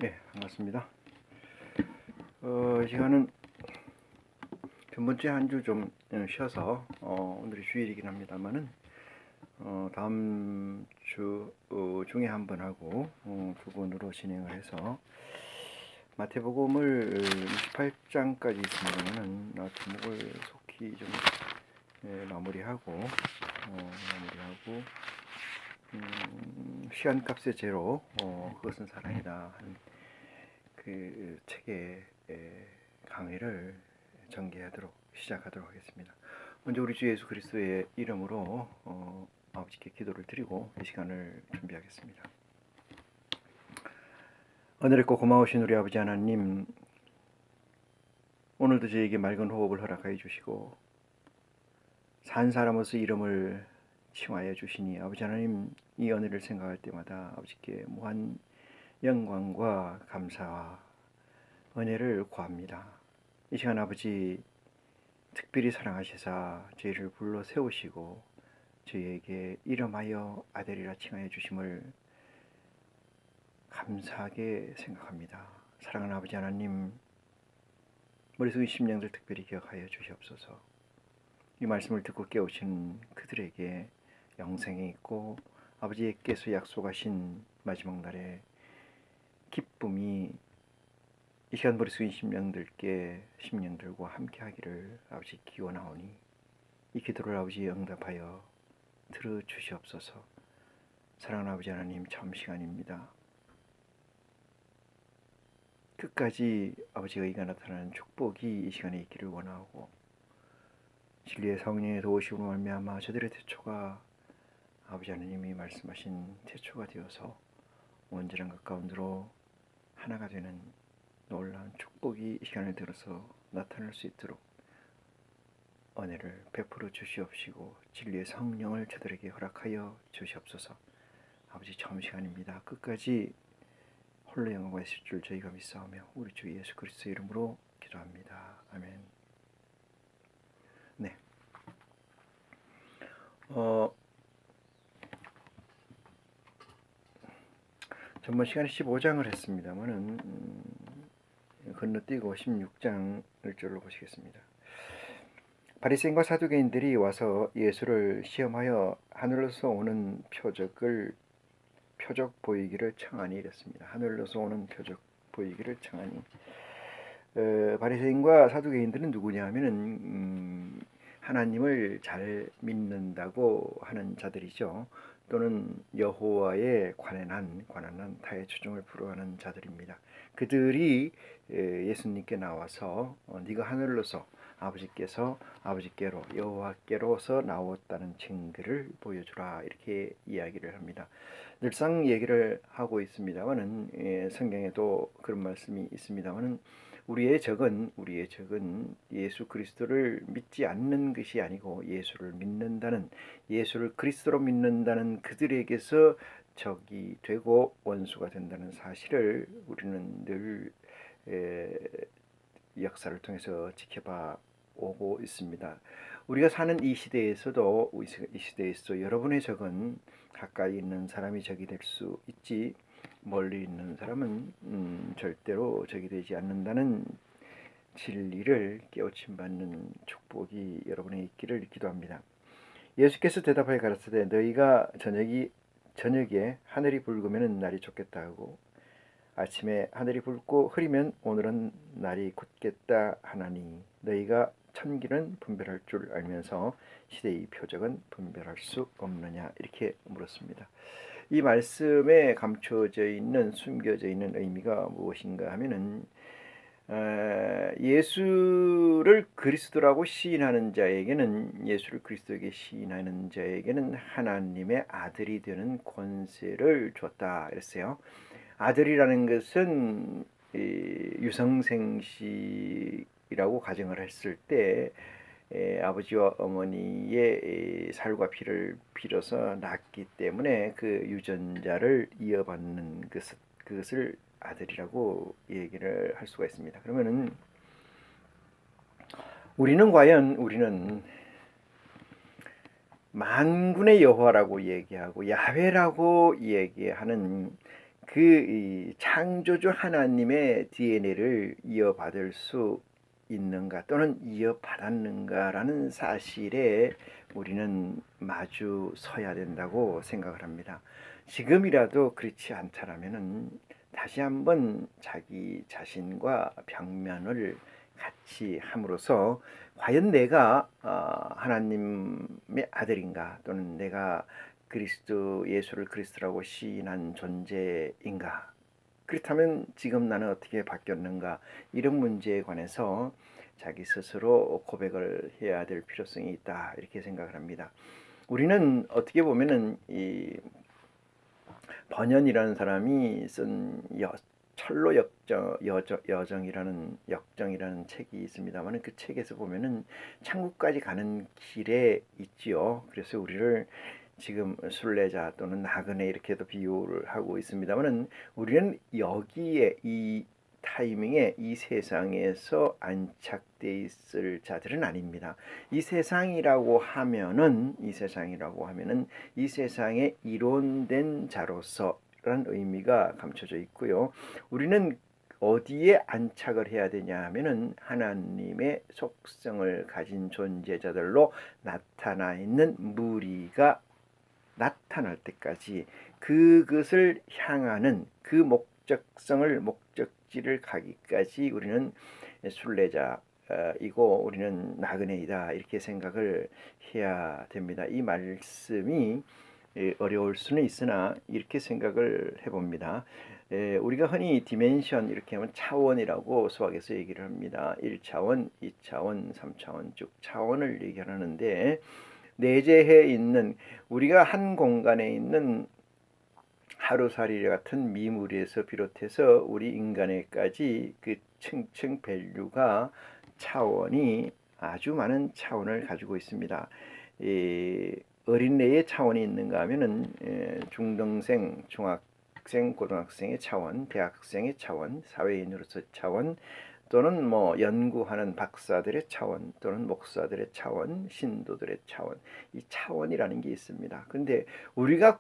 네, 반갑습니다. 이 시간은 전번주에 한 주 좀 쉬어서 오늘이 주일이긴 합니다만은 다음 주 중에 한 번 하고 두 번으로 진행을 해서 마태복음을 28장까지 있으면은 제목을 속히 좀 마무리하고 시간값의 제로 그것은 사랑이다 하는 그 책의 강의를 전개하도록 시작하도록 하겠습니다. 먼저 우리 주 예수 그리스도의 이름으로 아버지께 기도를 드리고 이 시간을 준비하겠습니다. 은혜롭고 고마우신 우리 아버지 하나님, 오늘도 저에게 맑은 호흡을 허락하여 주시고 산 사람으로서 이름을 칭하여 주시니 아버지 하나님, 이 은혜를 생각할 때마다 아버지께 무한 영광과 감사와 은혜를 구합니다. 이 시간 아버지 특별히 사랑하시사 저희를 불러 세우시고 저희에게 이름하여 아들이라 칭하여 주심을 감사하게 생각합니다. 사랑하는 아버지 하나님, 머릿속의 심령들 특별히 기억하여 주시옵소서. 이 말씀을 듣고 깨우친 그들에게 영생이 있고 아버지께서 약속하신 마지막 날에 기쁨이 이 시간 머릿속의 심령들과 함께 하기를 아버지 기원하오니 이 기도를 아버지 응답하여 들어주시옵소서. 사랑하는 아버지 하나님, 참 시간입니다. 끝까지 아버지의 의가 나타나는 축복이 이 시간에 있기를 원하고 진리의 성령의 도우심으로 말미암아 저들의 태초가 아버지 하나님이 말씀하신 태초가 되어서 온전한 것 가운데로 하나가 되는 놀라운 축복이 이 시간을 들어서 나타날 수 있도록 은혜를 베풀어 주시옵시고 진리의 성령을 저들에게 허락하여 주시옵소서. 아버지, 처음 시간입니다. 끝까지 홀로 영광하실 줄 저희가 믿사오며 우리 주 예수 그리스도 이름으로 기도합니다. 아멘. 네. 전번 시간에 15장을 했습니다만은 건너뛰고 16장 1절로 보시겠습니다. 바리새인과 사두개인들이 와서 예수를 시험하여 하늘로서 오는 표적 보이기를 청하니 이랬습니다. 하늘로서 오는 표적 보이기를 청하니 바리새인과 사두개인들은 누구냐 하면은 하나님을 잘 믿는다고 하는 자들이죠. 또는 여호와에 관한한 타의 주종을 부러워하는 자들입니다. 그들이 예수님께 나와서 네가 하늘로서 아버지께로 여호와께로서 나왔다는 증거를 보여주라 이렇게 이야기를 합니다. 늘상 얘기를 하고 있습니다만은 성경에도 그런 말씀이 있습니다만은 우리의 적은 예수 그리스도를 믿지 않는 것이 아니고 예수를 그리스도로 믿는다는 그들에게서 적이 되고 원수가 된다는 사실을 우리는 늘 역사를 통해서 지켜봐 오고 있습니다. 우리가 사는 이 시대에서도 여러분의 적은 가까이 있는 사람이 적이 될 수 있지 멀리 있는 사람은 절대로 적이 되지 않는다는 진리를 깨우침 받는 축복이 여러분에 있기를 기도합니다. 예수께서 대답하여 가라사대 너희가 저녁에 하늘이 붉으면 날이 좋겠다 하고 아침에 하늘이 붉고 흐리면 오늘은 날이 굳겠다 하나니 너희가 천기는 분별할 줄 알면서 시대의 표적은 분별할 수 없느냐 이렇게 물었습니다. 이 말씀에 숨겨져 있는 의미가 무엇인가 하면은 예수를 그리스도라고 시인하는 자에게는 예수를 그리스도에게 시인하는 자에게는 하나님의 아들이 되는 권세를 줬다 그랬어요. 아들이라는 것은 유성생식이라고 가정을 했을 때 아버지와 어머니의 살과 피를 빌어서 낳기 때문에 그 유전자를 이어받는 그것을 아들이라고 얘기를 할 수가 있습니다. 그러면은 우리는 만군의 여호와라고 얘기하고 야훼라고 얘기하는 이 창조주 하나님의 DNA를 이어받을 수 있는가 또는 이어받았는가라는 사실에 우리는 마주 서야 된다고 생각을 합니다. 지금이라도 그렇지 않다라면은 다시 한번 자기 자신과 병면을 같이 함으로써 과연 내가 하나님의 아들인가 또는 내가 그리스도 예수를 그리스도라고 시인한 존재인가? 그렇다면 지금 나는 어떻게 바뀌었는가? 이런 문제에 관해서 자기 스스로 고백을 해야 될 필요성이 있다 이렇게 생각을 합니다. 우리는 어떻게 보면은 이 번연이라는 사람이 쓴 철로 역정이라는 책이 있습니다만 그 책에서 보면은 천국까지 가는 길에 있지요. 그래서 우리를 지금 순례자 또는 나그네 이렇게도 비유를 하고 있습니다만은 우리는 여기에 이 타이밍에 이 세상에서 안착돼 있을 자들은 아닙니다. 이 세상이라고 하면은 이 세상에 이론된 자로서라는 의미가 감춰져 있고요. 우리는 어디에 안착을 해야 되냐 하면은 하나님의 속성을 가진 존재자들로 나타나 있는 무리가 나타날 때까지 그것을 향하는 그 목적지를 가기까지 우리는 순례자이고 우리는 나그네이다 이렇게 생각을 해야 됩니다. 이 말씀이 어려울 수는 있으나 이렇게 생각을 해봅니다. 우리가 흔히 디멘션 이렇게 하면 차원이라고 수학에서 얘기를 합니다. 1차원, 2차원, 3차원 쭉 차원을 얘기하는데 내재해 있는 우리가 한 공간에 있는 하루살이 같은 미물에서 비롯해서 우리 인간에까지 그 층층 밸류가 차원이 아주 많은 차원을 가지고 있습니다. 어린애의 차원이 있는가 하면은 중등생, 중학생, 고등학생의 차원, 대학생의 차원, 사회인으로서 차원 또는 연구하는 박사들의 차원 또는 목사들의 차원, 신도들의 차원, 이 차원이라는 게 있습니다. 그런데 우리가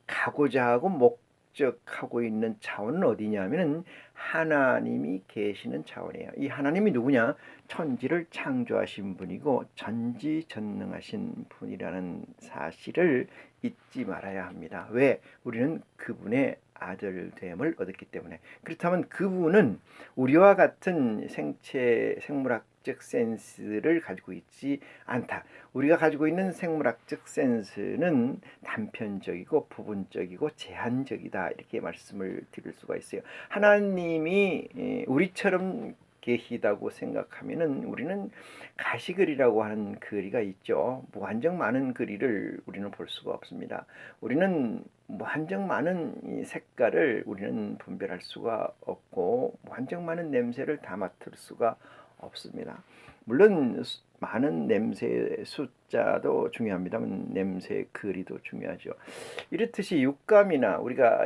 가고자 하고 목적하고 있는 차원은 어디냐면은 하나님이 계시는 차원이에요. 이 하나님이 누구냐? 천지를 창조하신 분이고 전지전능하신 분이라는 사실을 잊지 말아야 합니다. 왜? 우리는 그분의 아들됨을 얻었기 때문에. 그렇다면 그분은 우리와 같은 생물학적 센스를 가지고 있지 않다. 우리가 가지고 있는 생물학적 센스는 단편적이고 부분적이고 제한적이다 이렇게 말씀을 드릴 수가 있어요. 하나님이 우리처럼 계시다고 생각하면은 우리는 가시거리라고 하는 거리가 있죠. 무한정 많은 거리를 우리는 볼 수가 없습니다. 우리는 무한정 많은 색깔을 우리는 분별할 수가 없고 무한정 많은 냄새를 다 맡을 수가 없습니다. 물론 많은 냄새의 숫자도 중요합니다만 냄새의 거리도 중요하죠. 이렇듯이 육감이나 우리가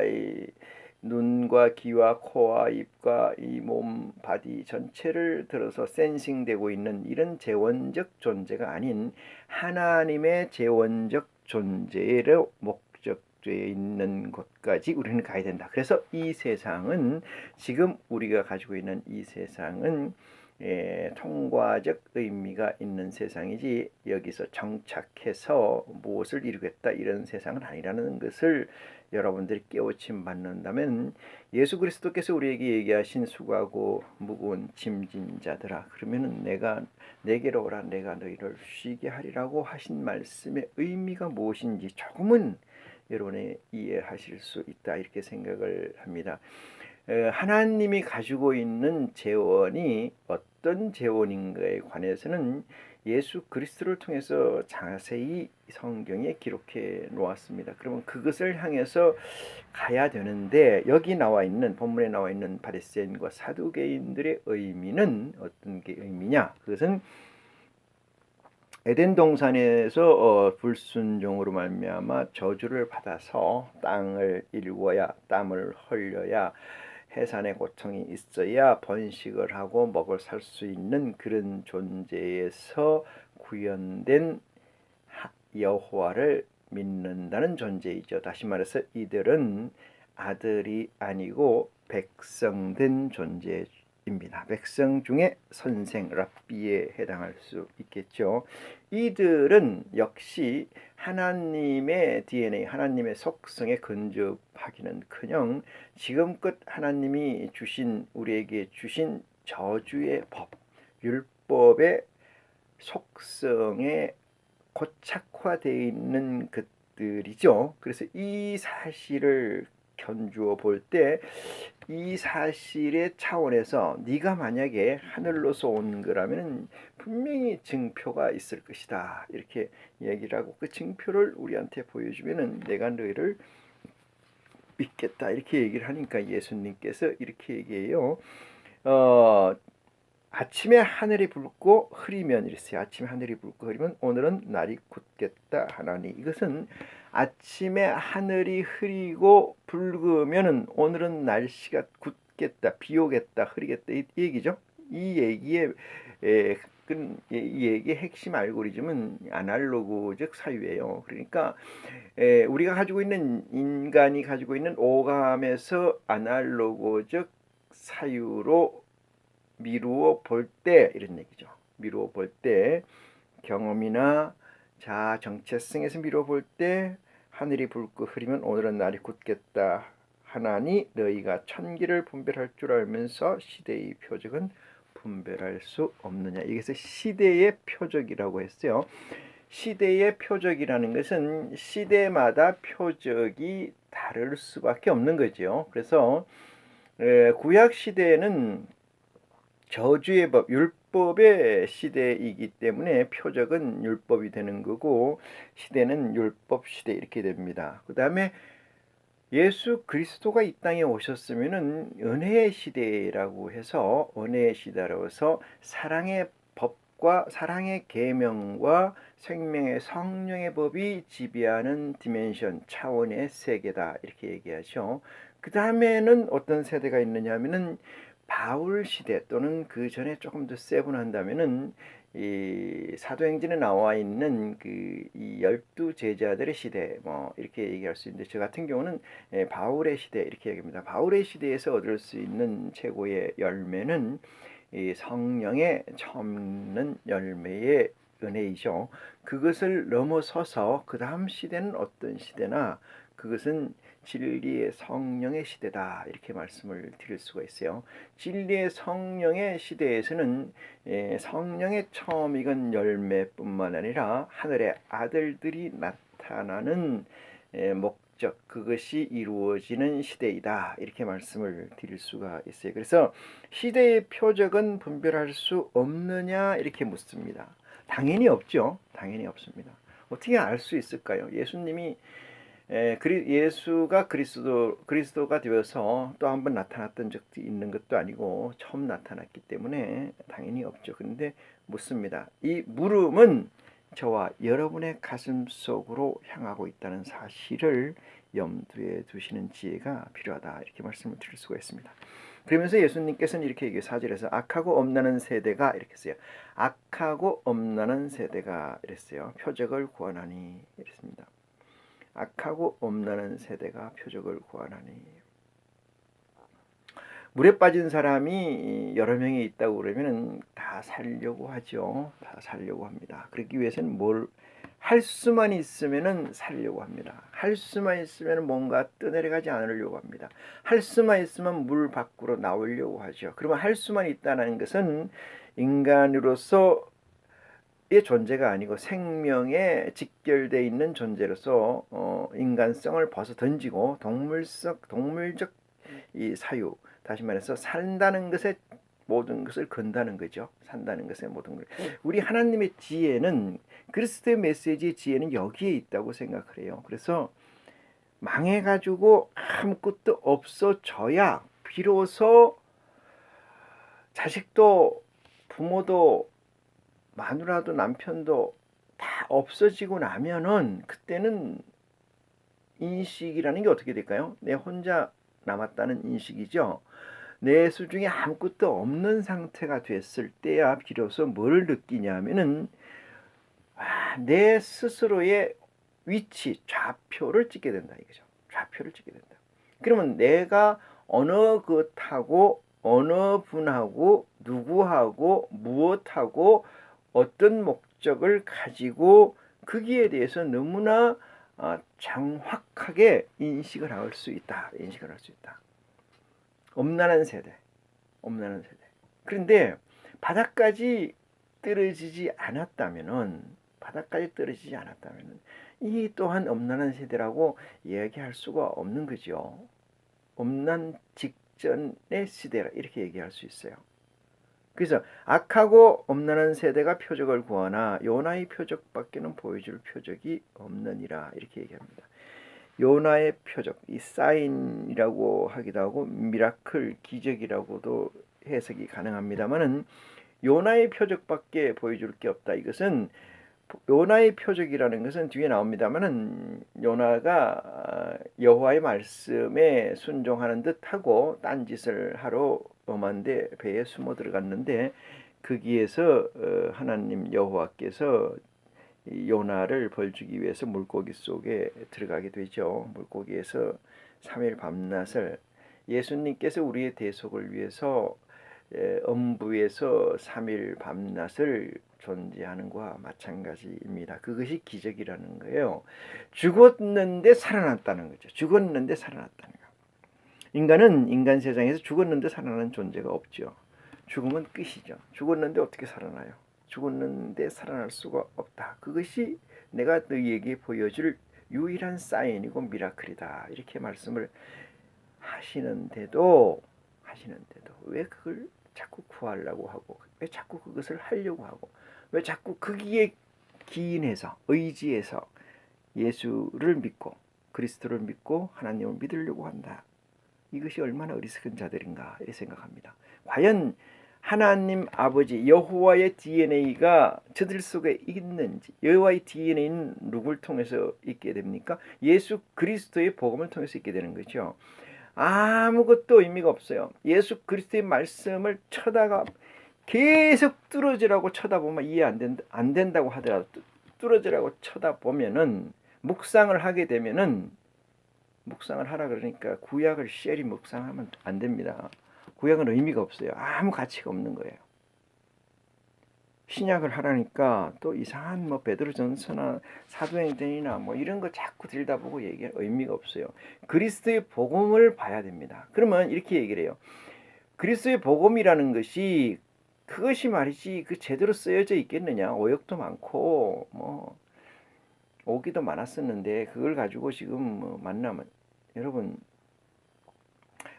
눈과 귀와 코와 입과 이 몸 바디 전체를 들어서 센싱되고 있는 이런 재원적 존재가 아닌 하나님의 재원적 존재로 목적되어 있는 곳까지 우리는 가야 된다. 그래서 이 세상은 지금 우리가 가지고 있는 이 세상은 통과적 의미가 있는 세상이지 여기서 정착해서 무엇을 이루겠다 이런 세상은 아니라는 것을 여러분들이 깨우침 받는다면 예수 그리스도께서 우리에게 얘기하신 수고하고 무거운 짐진 자들아 그러면은 내게로 오라 내가 너희를 쉬게 하리라고 하신 말씀의 의미가 무엇인지 조금은 여러분이 이해하실 수 있다 이렇게 생각을 합니다. 하나님이 가지고 있는 재원이 어떤 재원인가에 관해서는 예수 그리스도를 통해서 자세히 성경에 기록해 놓았습니다. 그러면 그것을 향해서 가야 되는데 여기 나와 있는 본문에 나와 있는 바리새인과 사두개인들의 의미는 어떤 게 의미냐? 그것은 에덴 동산에서 불순종으로 말미암아 저주를 받아서 땅을 일궈야 땀을 흘려야 해산의 고통이 있어야 번식을 하고 먹을 살 수 있는 그런 존재에서 구현된 여호와를 믿는다는 존재이죠. 다시 말해서 이들은 아들이 아니고 백성된 존재입니다. 백성 중에 선생 랍비에 해당할 수 있겠죠. 이들은 역시 하나님의 DNA, 하나님의 속성에 근접하기는커녕 지금껏 하나님이 주신 우리에게 주신 저주의 법, 율법의 속성에 고착화되어 있는 것들이죠. 그래서 이 사실을 견주어 볼 때 이 사실의 차원에서 네가 만약에 하늘로서 온 거라면 분명히 증표가 있을 것이다, 이렇게 얘기를 하고 그 증표를 우리한테 보여주면은 내가 너희를 믿겠다, 이렇게 얘기를 하니까 예수님께서 이렇게 얘기해요. 아침에 하늘이 붉고 흐리면, 이랬어요. 아침에 하늘이 붉고 흐리면 오늘은 날이 굳겠다 하나니. 이것은 아침에 하늘이 흐리고 붉으면은 오늘은 날씨가 굳겠다, 비 오겠다, 흐리겠다, 이 얘기죠. 이 얘기의 이 얘기의 핵심 알고리즘은 아날로그적 사유예요. 그러니까 우리가 가지고 있는, 인간이 가지고 있는 오감에서 아날로그적 사유로 미루어 볼 때, 이런 얘기죠. 미루어 볼 때, 경험이나 자아 정체성에서 미루어 볼 때 하늘이 붉고 흐리면 오늘은 날이 굳겠다 하나니 너희가 천기를 분별할 줄 알면서 시대의 표적은 분별할 수 없느냐. 이것을 시대의 표적이라고 했어요. 시대의 표적이라는 것은 시대마다 표적이 다를 수밖에 없는 거죠. 그래서 구약 시대에는 저주의 법, 율법의 시대이기 때문에 표적은 율법이 되는 거고 시대는 율법 시대, 이렇게 됩니다. 그 다음에 예수 그리스도가 이 땅에 오셨으면은 은혜의 시대라고 해서, 은혜의 시대로서 사랑의 법과 사랑의 계명과 생명의 성령의 법이 지배하는 디멘션, 차원의 세계다, 이렇게 얘기하죠. 그 다음에는 어떤 세대가 있느냐 하면은 바울 시대, 또는 그 전에 조금 더 세분한다면은 이 사도행전에 나와 있는 이 12 제자들의 시대, 뭐 이렇게 얘기할 수 있는데, 저 같은 경우는 바울의 시대, 이렇게 얘기합니다. 바울의 시대에서 얻을 수 있는 최고의 열매는 이 성령의 처음 열매의 은혜이죠. 그것을 넘어서서 그 다음 시대는 어떤 시대나, 그것은 진리의 성령의 시대다, 이렇게 말씀을 드릴 수가 있어요. 진리의 성령의 시대에서는 성령의 처음 익은 열매뿐만 아니라 하늘의 아들들이 나타나는 목적, 그것이 이루어지는 시대이다, 이렇게 말씀을 드릴 수가 있어요. 그래서 시대의 표적은 분별할 수 없느냐, 이렇게 묻습니다. 당연히 없죠. 당연히 없습니다. 어떻게 알 수 있을까요? 예수님이 예수가 그리스도가 되어서 또 한 번 나타났던 적도 있는 것도 아니고 처음 나타났기 때문에 당연히 없죠. 그런데 묻습니다. 이 물음은 저와 여러분의 가슴 속으로 향하고 있다는 사실을 염두에 두시는 지혜가 필요하다, 이렇게 말씀을 드릴 수가 있습니다. 그러면서 예수님께서는 이렇게 얘기해요. 4절에서 악하고 엄나는 세대가, 이렇게 써요. 악하고 엄나는 세대가, 이랬어요. 표적을 구하나니, 이랬습니다. 악하고 엄나는 세대가 표적을 구하나니. 물에 빠진 사람이 여러 명이 있다고 그러면 다 살려고 하죠. 다 살려고 합니다. 그러기 위해서는 뭘 할 수만 있으면은 살려고 합니다. 할 수만 있으면 뭔가 떠내려가지 않으려고 합니다. 할 수만 있으면 물 밖으로 나오려고 하죠. 그러면 할 수만 있다는 것은 인간으로서 의 존재가 아니고 생명에 직결되어 있는 존재로서 인간성을 벗어 던지고 동물적 이 사유, 다시 말해서 산다는 것에 모든 것을 건다는 거죠. 산다는 것의 모든 걸. 우리 하나님의 지혜는, 그리스도의 메시지의 지혜는 여기에 있다고 생각을 해요. 그래서 망해가지고 아무것도 없어져야 비로소 자식도 부모도 마누라도 남편도 다 없어지고 나면은 그때는 인식이라는 게 어떻게 될까요? 내 혼자 남았다는 인식이죠. 내 수중에 아무것도 없는 상태가 됐을 때야 비로소 뭘 느끼냐면은 내 스스로의 위치, 좌표를 찍게 된다, 이거죠. 좌표를 찍게 된다. 그러면 내가 어느 것하고 어느 분하고 누구하고 무엇하고 어떤 목적을 가지고 거기에 대해서 너무나 정확하게 인식을 할 수 있다. 인식을 할 수 있다. 엄난한 세대. 엄난한 세대. 그런데 바닥까지 떨어지지 않았다면은 이 또한 엄난한 세대라고 이야기할 수가 없는 거죠. 엄난 직전의 시대라 이렇게 얘기할 수 있어요. 그래서 악하고 엄난한 세대가 표적을 구하나 요나의 표적밖에는 보여줄 표적이 없느니라 이렇게 얘기합니다. 요나의 표적, 이 사인이라고 하기도 하고 미라클, 기적이라고도 해석이 가능합니다만은 요나의 표적밖에 보여줄 게 없다. 이것은 요나의 표적이라는 것은 뒤에 나옵니다만은 요나가 여호와의 말씀에 순종하는 듯하고 딴짓을 하러 엄한데 배에 숨어 들어갔는데 거기에서 하나님 여호와께서 요나를 벌주기 위해서 물고기 속에 들어가게 되죠. 물고기에서 3일 밤낮을 예수님께서 우리의 대속을 위해서 엄부에서 3일 밤낮을 존재하는 것과 마찬가지입니다. 그것이 기적이라는 거예요. 죽었는데 살아났다는 거죠. 죽었는데 살아났다는 거. 인간은 인간 세상에서 죽었는데 살아나는 존재가 없죠. 죽으면 끝이죠. 죽었는데 어떻게 살아나요? 죽었는데 살아날 수가 없다. 그것이 내가 너희에게 보여줄 유일한 사인이고 미라클이다. 이렇게 말씀을 하시는데도 왜 그걸 자꾸 구하려고 하고 왜 자꾸 그것을 하려고 하고 왜 자꾸 거기에 기인해서 의지해서 예수를 믿고 그리스도를 믿고 하나님을 믿으려고 한다. 이것이 얼마나 어리석은 자들인가 이렇게 생각합니다. 과연 하나님 아버지 여호와의 DNA가 저들 속에 있는지, 여호와의 DNA는 누굴 통해서 있게 됩니까? 예수 그리스도의 복음을 통해서 있게 되는 거죠. 아무것도 의미가 없어요. 예수 그리스도의 말씀을 쳐다가 계속 뚫어지라고 쳐다보면 이해 안 된다고 하더라도 뚫어지라고 쳐다보면은 묵상을 하게 되면은 묵상을 하라 그러니까 구약을 쉐리 묵상하면 안 됩니다. 구약은 의미가 없어요. 아무 가치가 없는 거예요. 신약을 하라니까 또 이상한 뭐 베드로전서나 사도행전이나 뭐 이런 거 자꾸 들여다보고 얘기할 의미가 없어요. 그리스도의 복음을 봐야 됩니다. 그러면 이렇게 얘기를 해요. 그리스도의 복음이라는 것이 그것이 말이지 그 제대로 쓰여져 있겠느냐. 오역도 많고 뭐 오기도 많았었는데 그걸 가지고 지금 뭐 만나면 여러분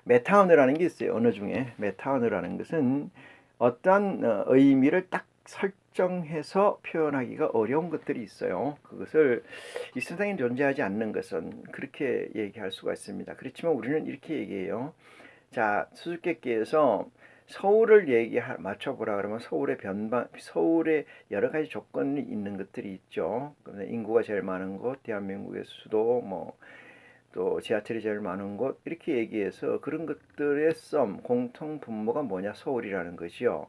메타 언어라는 게 있어요. 언어 중에 메타 언어라는 것은 어떠한 의미를 딱 설정해서 표현하기가 어려운 것들이 있어요. 그것을 이 세상에 존재하지 않는 것은 그렇게 얘기할 수가 있습니다. 그렇지만 우리는 이렇게 얘기해요. 자, 수수께끼에서 서울을 맞춰보라 그러면 서울에 여러 가지 조건이 있는 것들이 있죠. 인구가 제일 많은 곳, 대한민국의 수도, 또 지하철이 제일 많은 곳 이렇게 얘기해서 그런 것들의 공통 분모가 뭐냐 서울이라는 것이요.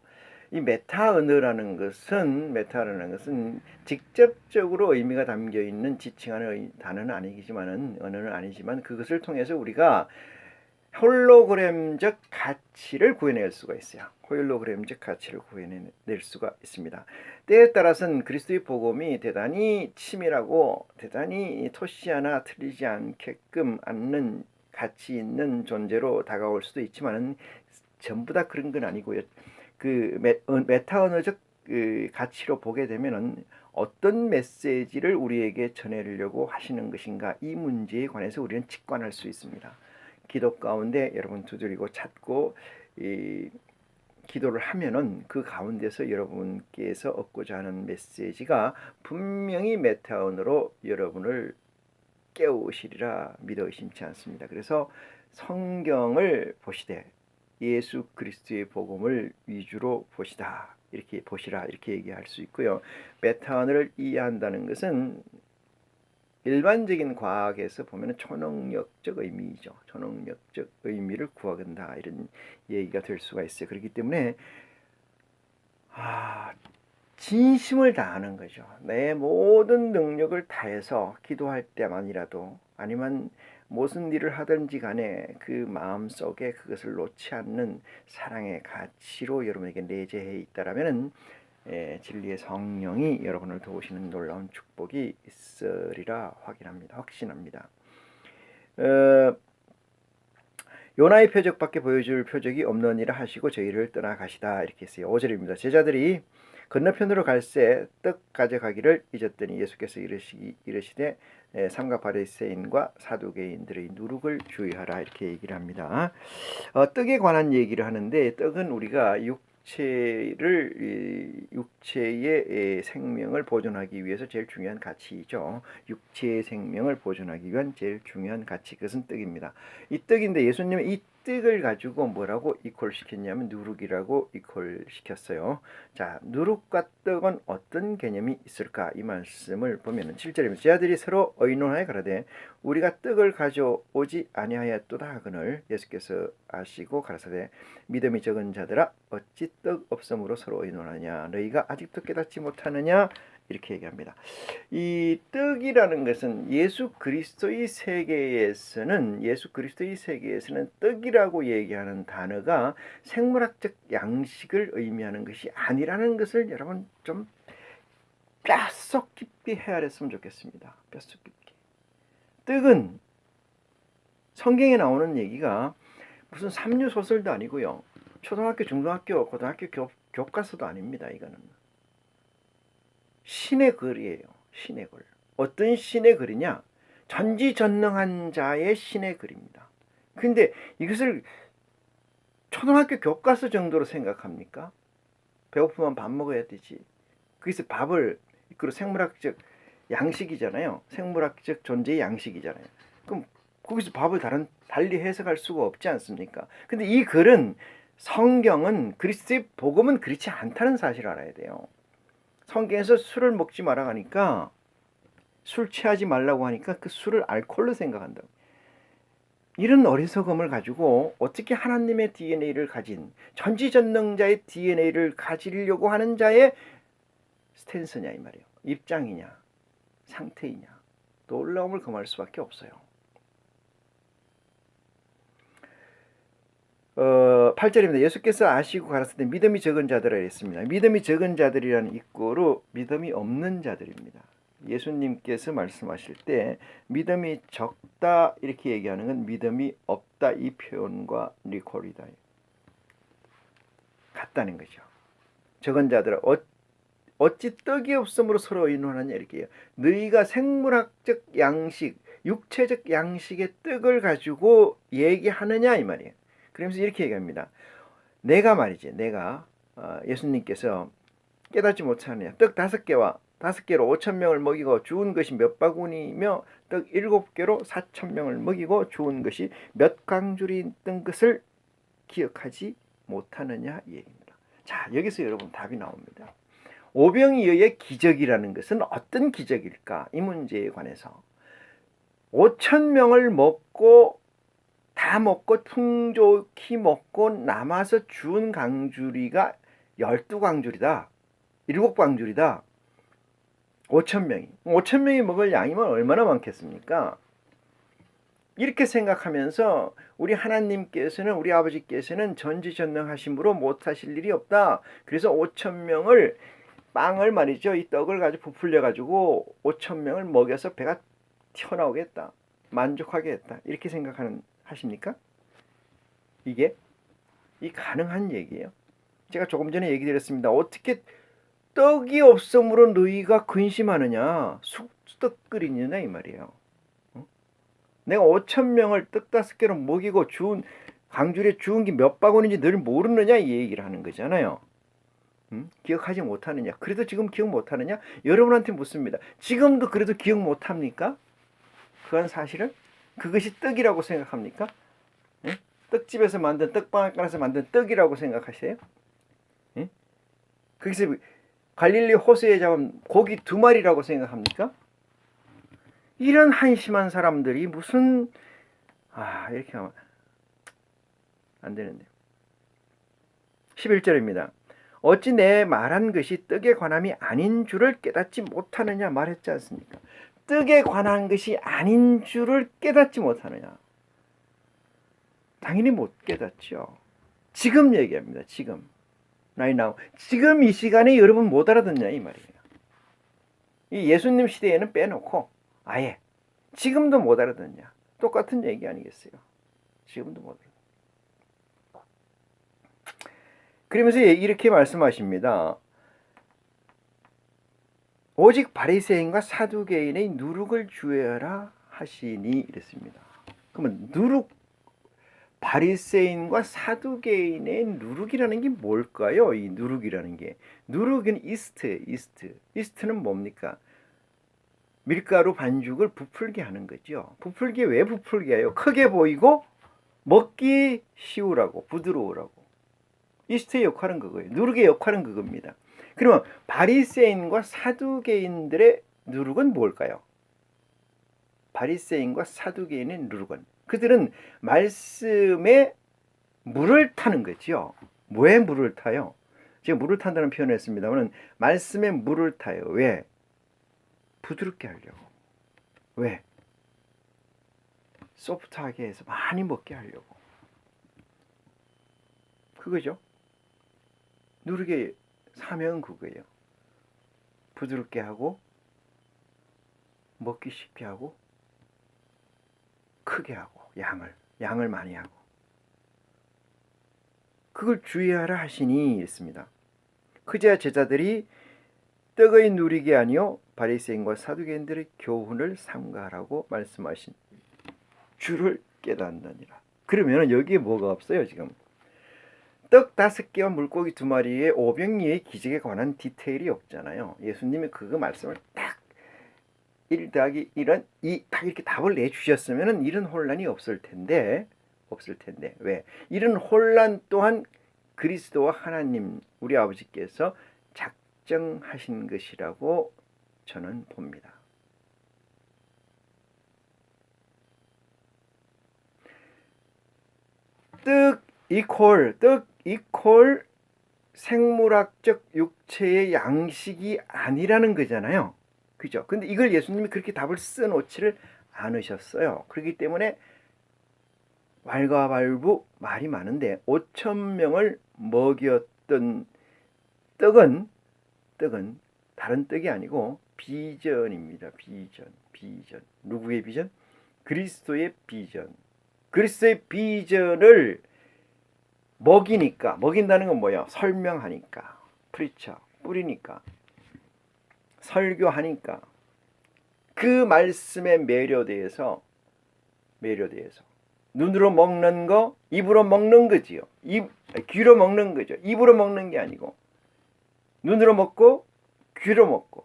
이 메타 언어라는 것은 직접적으로 의미가 담겨 있는 지칭하는 단어는 언어는 아니지만 그것을 통해서 우리가 홀로그램적 가치를 구해낼 수가 있어요. 홀로그램적 가치를 구해낼 수가 있습니다. 때에 따라서는 그리스도의 복음이 대단히 치밀하고 대단히 토시 하나 틀리지 않는 가치 있는 존재로 다가올 수도 있지만 전부 다 그런 건 아니고요. 그 메타 언어적 가치로 보게 되면은 어떤 메시지를 우리에게 전하려고 하시는 것인가 이 문제에 관해서 우리는 직관할 수 있습니다. 기도 가운데 여러분 두드리고 찾고 기도를 하면은 그 가운데서 여러분께서 얻고자 하는 메시지가 분명히 메타언으로 여러분을 깨우시리라 믿어 의심치 않습니다. 그래서 성경을 보시되 예수 그리스도의 복음을 위주로 보시라 이렇게 얘기할 수 있고요. 메타언을 이해한다는 것은 일반적인 과학에서 보면 초능력적 의미이죠. 초능력적 의미를 구하건다 이런 얘기가 될 수가 있어요. 그렇기 때문에 진심을 다하는 거죠. 내 모든 능력을 다해서 기도할 때만이라도 아니면 무슨 일을 하든지 간에 그 마음속에 그것을 놓지 않는 사랑의 가치로 여러분에게 내재해 있다라면은 진리의 성령이 여러분을 도우시는 놀라운 축복이 있으리라 확신합니다. 요나의 표적밖에 보여줄 표적이 없느니라 하시고 저희를 떠나가시다 이렇게 했어요. 5절입니다. 제자들이 건너편으로 갈새 떡 가져가기를 잊었더니 예수께서 이르시되 삼가 바리새인과 사두개인들의 누룩을 주의하라 이렇게 얘기를 합니다. 떡에 관한 얘기를 하는데 떡은 우리가 육체의 생명을 보존하기 위해서 제일 중요한 가치이죠. 육체의 생명을 보존하기 위한 제일 중요한 가치, 그것은 떡입니다. 이 떡인데 예수님은 이 떡을 가지고 뭐라고 이퀄시켰냐면 누룩이라고 이퀄시켰어요. 자, 누룩과 떡은 어떤 개념이 있을까? 이 말씀을 보면은 7절입니다. 제자들이 서로 의논하여 가라되 우리가 떡을 가져오지 아니하였도다 하거늘 예수께서 아시고 가라사대 믿음이 적은 자들아 어찌 떡 없음으로 서로 의논하냐 너희가 아직도 깨닫지 못하느냐 이렇게 얘기합니다. 이 떡이라는 것은 예수 그리스도의 세계에서는 떡이라고 얘기하는 단어가 생물학적 양식을 의미하는 것이 아니라는 것을 여러분 좀 뼛속 깊이 헤아렸으면 좋겠습니다. 뼛속 깊게. 떡은 성경에 나오는 얘기가 무슨 삼류 소설도 아니고요. 초등학교, 중등학교, 고등학교 교과서도 아닙니다. 이거는 신의 글이에요. 신의 글. 어떤 신의 글이냐? 전지전능한 자의 신의 글입니다. 근데 이것을 초등학교 교과서 정도로 생각합니까? 배고프면 밥 먹어야 되지. 그래서 밥을 이끌어 생물학적 양식이잖아요. 생물학적 존재의 양식이잖아요. 그럼 거기서 밥을 달리 해석할 수가 없지 않습니까? 근데 이 글은 성경은 그리스도의 복음은 그렇지 않다는 사실을 알아야 돼요. 성경에서 술을 먹지 말라 하니까 술 취하지 말라고 하니까 그 술을 알코올로 생각한다고. 이런 어리석음을 가지고 어떻게 하나님의 DNA를 가진 전지전능자의 DNA를 가지려고 하는 자의 스탠스냐 이 말이에요. 입장이냐 상태이냐 놀라움을 금할 수밖에 없어요. 8절입니다. 예수께서 아시고 가라사대 믿음이 적은 자들이라 했습니다. 믿음이 적은 자들이라는 입구로 믿음이 없는 자들입니다. 예수님께서 말씀하실 때 믿음이 적다 이렇게 얘기하는 건 믿음이 없다 이 표현과 리콜이다 같다는 거죠. 적은 자들아 어찌 떡이 없음으로 서로 의논하냐 이렇게 해요. 너희가 생물학적 양식 육체적 양식의 떡을 가지고 얘기하느냐 이 말이에요. 그러면서 이렇게 얘기합니다. 내가 예수님께서 깨닫지 못하느냐 떡 5개와 5개로 5,000명을 먹이고 주운 것이 몇 바구니며 떡 7개로 4,000명을 먹이고 주운 것이 몇 강줄이 있던 것을 기억하지 못하느냐 이 얘기입니다. 자, 여기서 여러분 답이 나옵니다. 오병이어의 기적이라는 것은 어떤 기적일까? 이 문제에 관해서 5,000명을 다 먹고 풍족히 먹고 남아서 주운 강주리가 12강주리다. 7강주리다. 5,000명이 먹을 양이면 얼마나 많겠습니까? 이렇게 생각하면서 우리 하나님께서는 우리 아버지께서는 전지전능하심으로 못하실 일이 없다. 그래서 5,000명을 빵을 말이죠. 이 떡을 가지고 부풀려 가지고 5,000명을 먹여서 배가 튀어나오겠다. 만족하게 했다. 이렇게 하십니까? 이게 가능한 얘기예요. 제가 조금 전에 얘기 드렸습니다. 어떻게 떡이 없음으로 너희가 근심하느냐 쑥떡 끓이느냐 이 말이에요. 내가 5,000명을 떡 5개로 먹이고 강줄에 주운 게 몇 바구니인지 늘 모르느냐 이 얘기를 하는 거잖아요. 기억하지 못하느냐. 그래도 지금 기억 못하느냐. 여러분한테 묻습니다. 지금도 그래도 기억 못합니까? 그건 사실은 그것이 떡이라고 생각합니까? 떡집에서 만든 떡방앗간에서 만든 떡이라고 생각하세요? 거기서 갈릴리 호수에 잡은 고기 2마리라고 생각합니까? 이런 한심한 사람들이 무슨 이렇게 하면 안 되는데. 11절입니다. 어찌 내 말한 것이 떡의 관함이 아닌 줄을 깨닫지 못하느냐 말했지 않습니까? 떡에 관한 것이 아닌 줄을 깨닫지 못하느냐? 당연히 못 깨닫죠. 지금 얘기합니다. 지금. right now. 지금 이 시간에 여러분 못 알아듣냐 이 말이에요. 이 예수님 시대에는 빼놓고 아예 지금도 못 알아듣냐. 똑같은 얘기 아니겠어요. 지금도 못 알아듣냐. 그러면서 이렇게 말씀하십니다. 오직 바리새인과 사두개인의 누룩을 주의하라 하시니 이랬습니다. 그러면 바리새인과 사두개인의 누룩이라는 게 뭘까요? 이 누룩이라는 게. 누룩은 이스트예요. 이스트는 뭡니까? 밀가루 반죽을 부풀게 하는 거죠. 부풀게 왜 부풀게 해요? 크게 보이고 먹기 쉬우라고, 부드러우라고. 이스트의 역할은 그거예요. 누룩의 역할은 그겁니다. 그러면 바리새인과 사두개인들의 누룩은 뭘까요? 바리새인과 사두개인의 누룩은 그들은 말씀에 물을 타는 거죠. 왜 물을 타요? 제가 물을 탄다는 표현을 했습니다만 말씀에 물을 타요. 왜? 부드럽게 하려고. 왜? 소프트하게 해서 많이 먹게 하려고. 그거죠. 누룩의 사명은 그거예요. 부드럽게 하고 먹기 쉽게 하고 크게 하고 양을 많이 하고 그걸 주의하라 하시니 했습니다. 그제야 제자들이 떡의 누리게 아니요 바리새인과 사두개인들의 교훈을 삼가라고 말씀하신 줄을 깨닫느니라. 그러면 여기에 뭐가 없어요 지금? 떡 5개와 물고기 2마리의 오병이의 기적에 관한 디테일이 없잖아요. 예수님이 그거 말씀을 딱 1 더하기 1은 2 딱 이렇게 답을 내주셨으면 이런 혼란이 없을 텐데 왜? 이런 혼란 또한 그리스도와 하나님 우리 아버지께서 작정하신 것이라고 저는 봅니다. 떡 이퀄 생물학적 육체의 양식이 아니라는 거잖아요. 그죠? 근데 이걸 예수님이 그렇게 답을 써놓지를 않으셨어요. 그렇기 때문에 왈가왈부 말이 많은데 5,000명을 먹였던 떡은 다른 떡이 아니고 비전입니다. 비전. 누구의 비전? 그리스도의 비전. 그리스도의 비전을 먹인다는 건 뭐예요? 설명하니까, 프리처, 뿌리니까, 설교하니까 그 말씀에 매료돼서 눈으로 먹는 거, 입으로 먹는 거지요. 귀로 먹는 거죠. 입으로 먹는 게 아니고 눈으로 먹고 귀로 먹고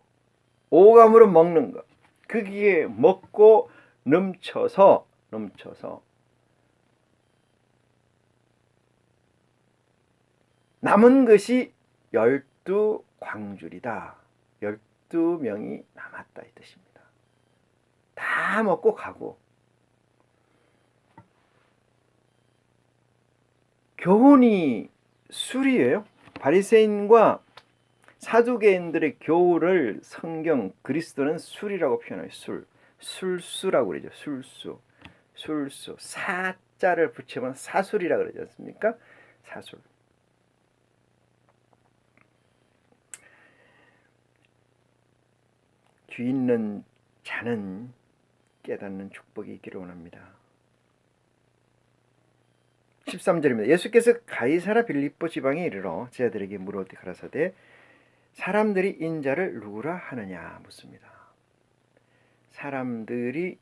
오감으로 먹는 거. 그게 먹고 넘쳐서 남은 것이 12광줄이다. 12명이 남았다 이 뜻입니다. 다 먹고 가고 교훈이 술이에요. 바리새인과 사두개인들의 교훈을 성경 그리스도는 술이라고 표현해요. 술수라고 그러죠. 술수. 사자를 붙이면 사술이라고 그러지 않습니까? 사술. 귀 있는 자는 깨닫는 축복이 있기를 원합니다. 13절입니다. 예수께서 가이사라 빌립보 지방에 이르러 제자들에게 물어오되 가라사대 사람들이 인자를 누구라 하느냐 묻습니다. 사람들이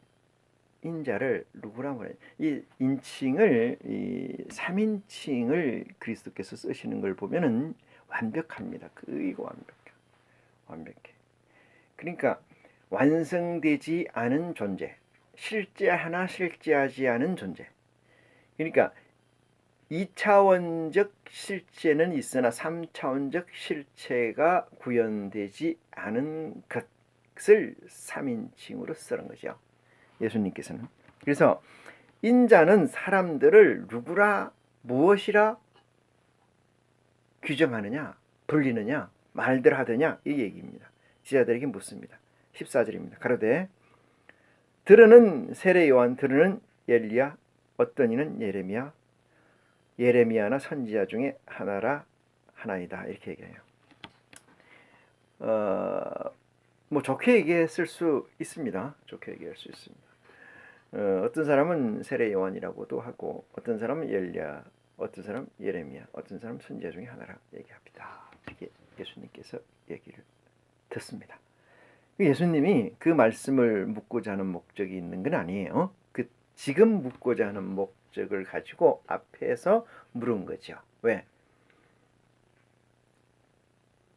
인자를 누구라 하느냐. 이 인칭을 이 3인칭을 그리스도께서 쓰시는 걸 보면은 완벽합니다. 그이고 완벽해. 그러니까 완성되지 않은 존재, 실제하지 않은 존재. 그러니까 2차원적 실제는 있으나 3차원적 실체가 구현되지 않은 것을 3인칭으로 쓰는 거죠. 예수님께서는. 그래서 인자는 사람들을 누구라 무엇이라 규정하느냐, 불리느냐, 말들 하느냐 이 얘기입니다. 제자들에게 묻습니다. 14절입니다. 가로되 들으는 세례 요한, 들으는 엘리야, 어떤 이는 예레미야, 예레미야나 선지자 중에 하나이다 이렇게 얘기해요. 뭐 좋게 얘기했을 수 있습니다. 좋게 얘기할 수 있습니다. 어떤 사람은 세례 요한이라고도 하고, 어떤 사람은 엘리야, 어떤 사람 예레미야, 어떤 사람 선지자 중에 하나라 얘기합니다. 이렇게 예수님께서 얘기를 듣습니다. 예수님이 그 말씀을 묻고자 하는 목적이 있는 건 아니에요. 그 지금 묻고자 하는 목적을 가지고 앞에서 물은 거죠. 왜?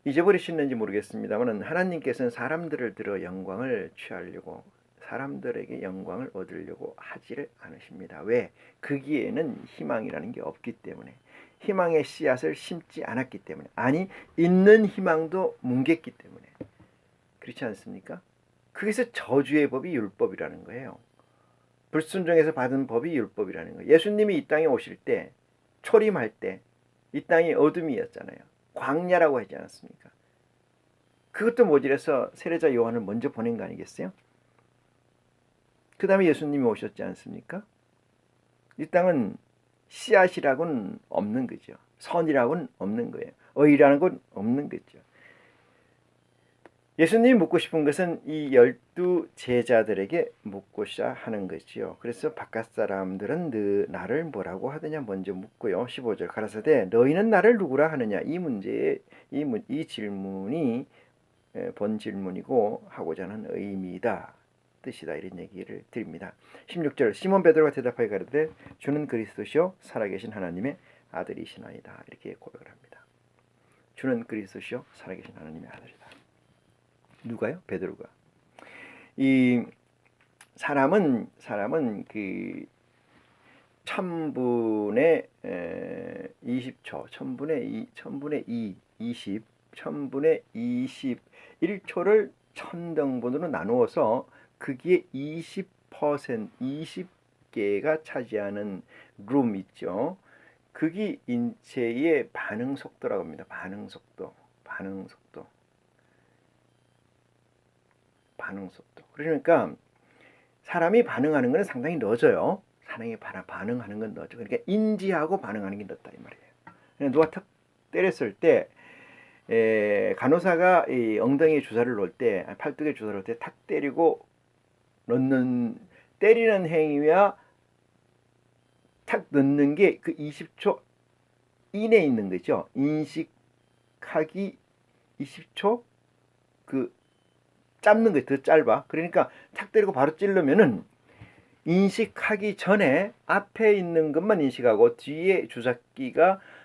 잊어버리셨는지 모르겠습니다만 하나님께서는 사람들을 들어 영광을 취하려고, 사람들에게 영광을 얻으려고 하지를 않으십니다. 왜? 거기에는 희망이라는 게 없기 때문에, 희망의 씨앗을 심지 않았기 때문에, 아니 있는 희망도 뭉갰기 때문에. 그렇지 않습니까? 그래서 저주의 법이 율법이라는 거예요. 불순종에서 받은 법이 율법이라는 거예요. 예수님이 이 땅에 오실 때, 초림할 때 이 땅이 어둠이었잖아요. 광야라고 하지 않았습니까? 그것도 모자라서 세례자 요한을 먼저 보낸 거 아니겠어요? 그 다음에 예수님이 오셨지 않습니까? 이 땅은 씨앗이라고는 없는 거죠. 선이라고는 없는 거예요. 의라는 건 없는 거죠. 예수님이 묻고 싶은 것은 이 12 제자들에게 묻고자 하는 것이요. 그래서 바깥 사람들은 나를 뭐라고 하느냐 먼저 묻고요. 15절 가라사대 너희는 나를 누구라 하느냐, 이 질문이 본 질문이고 하고자 하는 의미이다, 뜻이다, 이런 얘기를 드립니다. 16절 시몬 베드로가 대답하여 가로되 주는 그리스도시요 살아계신 하나님의 아들이시나이다, 이렇게 고백을 합니다. 주는 그리스도시요 살아계신 하나님의 아들이다. 누가요? 베드로가. 이 사람은 그 1000분의 20초, 1000분의 2, 20, 1000분의 21초를 1000등분으로 나누어서 거기에 20%, 20개가 차지하는 룸 있죠. 그게 인체의 반응 속도라고 합니다. 반응 속도. 그러니까 사람이 반응하는 것은 상당히 늦어요. 사람이 반응하는 건 늦어. 그러니까 인지하고 반응하는 게 늦다 이 말이에요. 누가 탁 때렸을 때 간호사가 이 엉덩이에 주사를 놓을 때, 팔뚝에 주사를 놓을 때 탁 때리고 때리는 행위와 탁 넣는 게 그 20초 이내에 있는 거죠. 인식하기 20초 그 짧는 게 더 짧아. 그러니까 탁 때리고 바로 찌르면은 인식하기 전에 앞에 있는 것만 인식하고 뒤에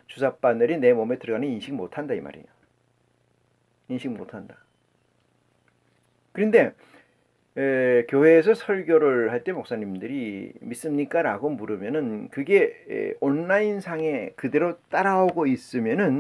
주사바늘이 내 몸에 들어가는 인식 못한다 이 말이에요. 인식 못한다. 그런데 교회에서 설교를 할 때 목사님들이 믿습니까? 라고 물으면은 그게 온라인상에 그대로 따라오고 있으면은